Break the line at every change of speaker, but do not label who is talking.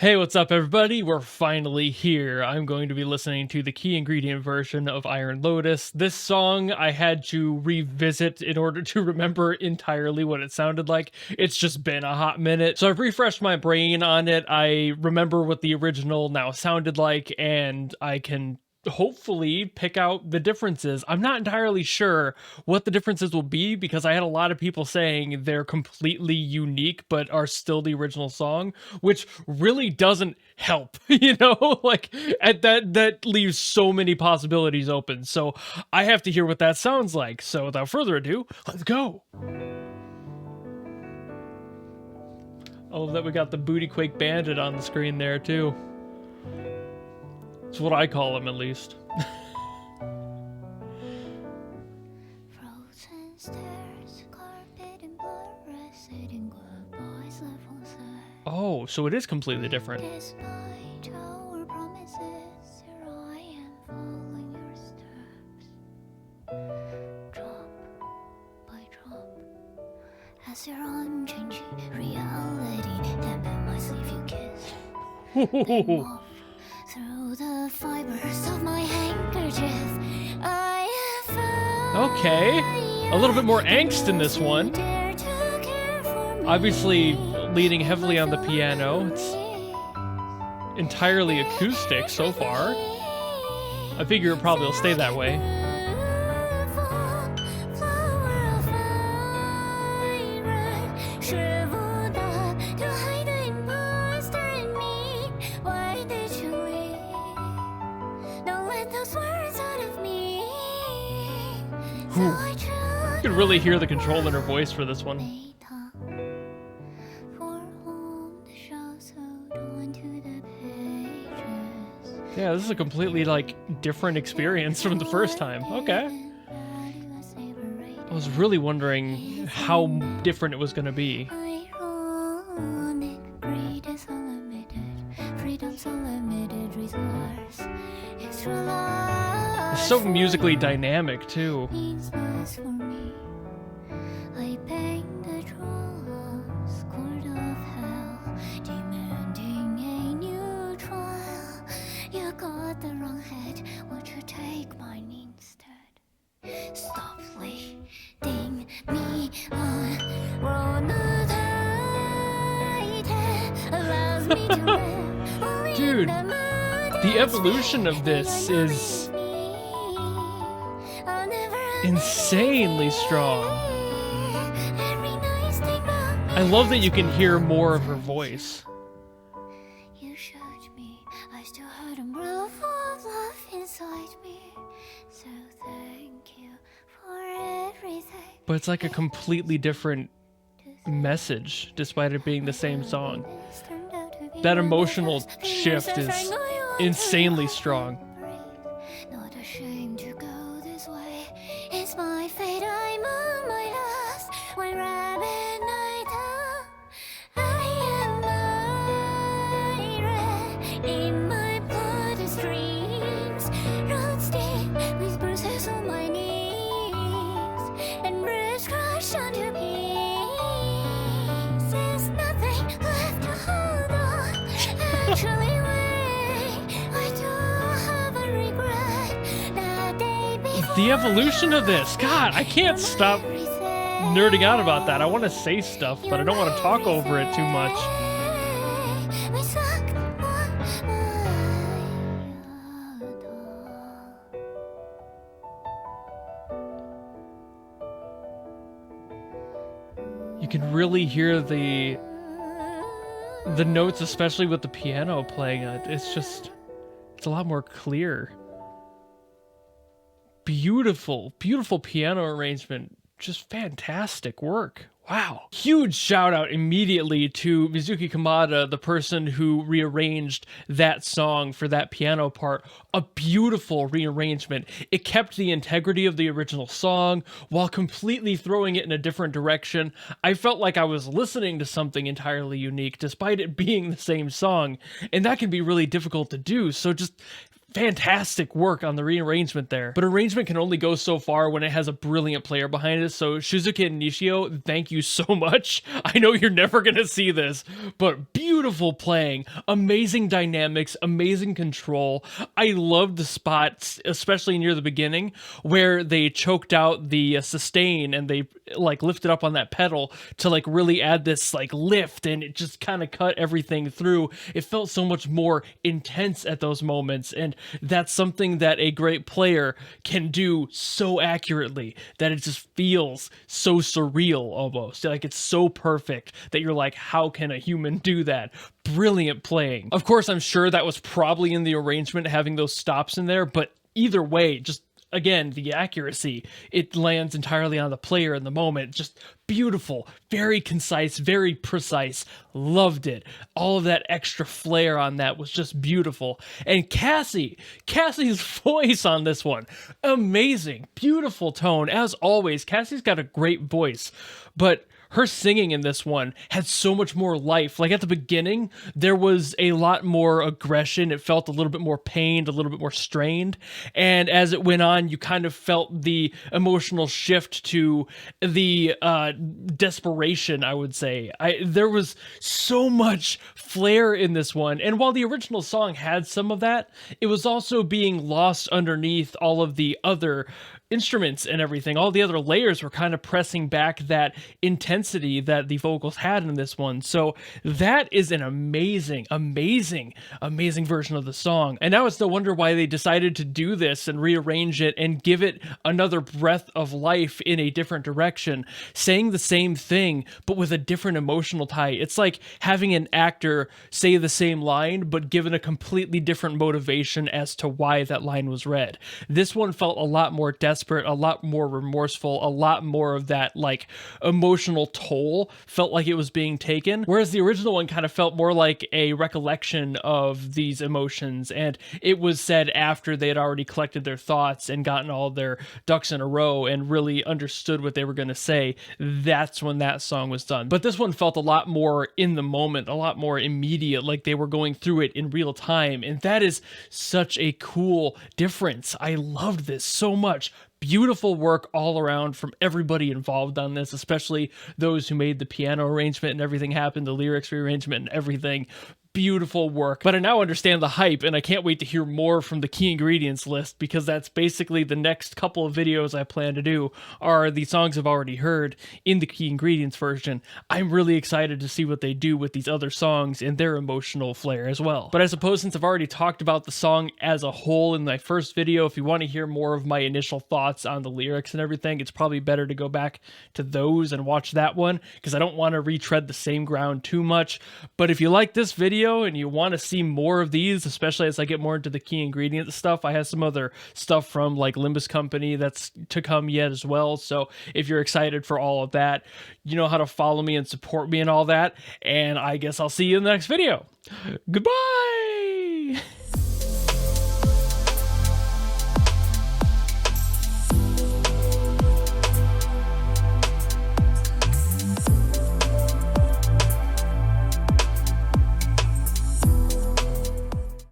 Hey, what's up, everybody? We're finally here. I'm going to be listening to the key ingredient version of Iron Lotus. This song I had to revisit in order to remember entirely what it sounded like. It's just been a hot minute. So I've refreshed my brain on it. I remember what the original now sounded like, and I can hopefully pick out the differences. I'm not entirely sure what the differences will be because I had a lot of people saying they're completely unique but are still the original song, which really doesn't help. Like at that leaves so many possibilities open. So I have to hear what that sounds like. So without further ado, let's go. I love that we got the Booty Quake Bandit on the screen there too. It's what I call him, at least.
Frozen stairs, carpet and blood, receding goodbyes left unsaid.
Oh, so it is completely different.
Despite our promises, here I am following your steps, drop by drop, as your unchanging reality dampened my sleeve you kissed. Then off through the fibers of my handkerchief, I found
Okay, a little bit more angst in this one. Obviously leaning heavily on the piano. It's entirely acoustic so far. I figure it probably will stay that way. You can really hear the control in her voice for this one. Yeah, this is a completely, different experience from the first time. Okay. I was really wondering how different it was going to be. It's so musically dynamic, too.
The wrong head, won't you take mine instead? Stop leading me on. Allows me to live only
Dude,
in the
the evolution of this is insanely strong. I love that you can hear more of her voice.
You showed me I still had an umbrella full of love inside me. So thank you for everything.
But it's like a completely different message, despite it being the same song. That emotional shift is insanely strong.
Not ashamed to go this way. It's my fate. I'm on my last. When rabbit night I am iron. In my blood streams runs deep with bruises on my knees and ribs crushed onto pieces. Nothing left to hold on. Actually, I do have a regret that they
The evolution of this, God, I can't stop nerding out about that. I want to say stuff, but I don't want to talk over it too much. You can really hear the notes, especially with the piano playing it. It's a lot more clear. Beautiful, beautiful piano arrangement. Just fantastic work. Wow. Huge shout out immediately to Mizuki Kamada, the person who rearranged that song for that piano part. A beautiful rearrangement. It kept the integrity of the original song while completely throwing it in a different direction. I felt like I was listening to something entirely unique despite it being the same song, and that can be really difficult to do. So just fantastic work on the rearrangement there. But arrangement can only go so far when it has a brilliant player behind it. So Shuzuki and Nishio, thank you so much. I know you're never gonna see this, but beautiful playing, amazing dynamics, amazing control. I love the spots, especially near the beginning, where they choked out the sustain and they like lifted up on that pedal to like really add this like lift, and it just kind of cut everything through. It felt so much more intense at those moments, and that's something that a great player can do so accurately that it just feels so surreal almost. Like it's so perfect that you're like, how can a human do that? Brilliant playing. Of course, I'm sure that was probably in the arrangement having those stops in there, but either way, just again, the accuracy, it lands entirely on the player in the moment. Just beautiful, very concise, very precise. Loved it. All of that extra flair on that was just beautiful. And Cassie's voice on this one, amazing, beautiful tone. As always, Cassie's got a great voice, but her singing in this one had so much more life. Like at the beginning, there was a lot more aggression. It felt a little bit more pained, a little bit more strained. And as it went on, you kind of felt the emotional shift to the desperation, I would say. There was so much flair in this one. And while the original song had some of that, it was also being lost underneath all of the other instruments and everything. All the other layers were kind of pressing back that intensity that the vocals had in this one. So that is an amazing version of the song. And now it's no wonder why they decided to do this and rearrange it and give it another breath of life in a different direction, saying the same thing but with a different emotional tie. It's like having an actor say the same line but given a completely different motivation as to why that line was read. This one felt a lot more desperate, a lot more remorseful, a lot more of that like emotional toll felt like it was being taken, whereas the original one kind of felt more like a recollection of these emotions, and it was said after they had already collected their thoughts and gotten all their ducks in a row and really understood what they were going to say. That's when that song was done. But this one felt a lot more in the moment, a lot more immediate, like they were going through it in real time, and that is such a cool difference. I loved this so much. Beautiful work all around from everybody involved on this, especially those who made the piano arrangement and everything happened, the lyrics rearrangement and everything. Beautiful work. But I now understand the hype, and I can't wait to hear more from the key ingredients list, because that's basically the next couple of videos I plan to do are the songs I've already heard in the key ingredients version. I'm really excited to see what they do with these other songs and their emotional flair as well. But I suppose since I've already talked about the song as a whole in my first video, if you want to hear more of my initial thoughts on the lyrics and everything, it's probably better to go back to those and watch that one, because I don't want to retread the same ground too much. But if you like this video and you want to see more of these, especially as I get more into the key ingredient stuff, I have some other stuff from like Limbus Company that's to come yet as well. So if you're excited for all of that, you know how to follow me and support me and all that. And I guess I'll see you in the next video. Goodbye.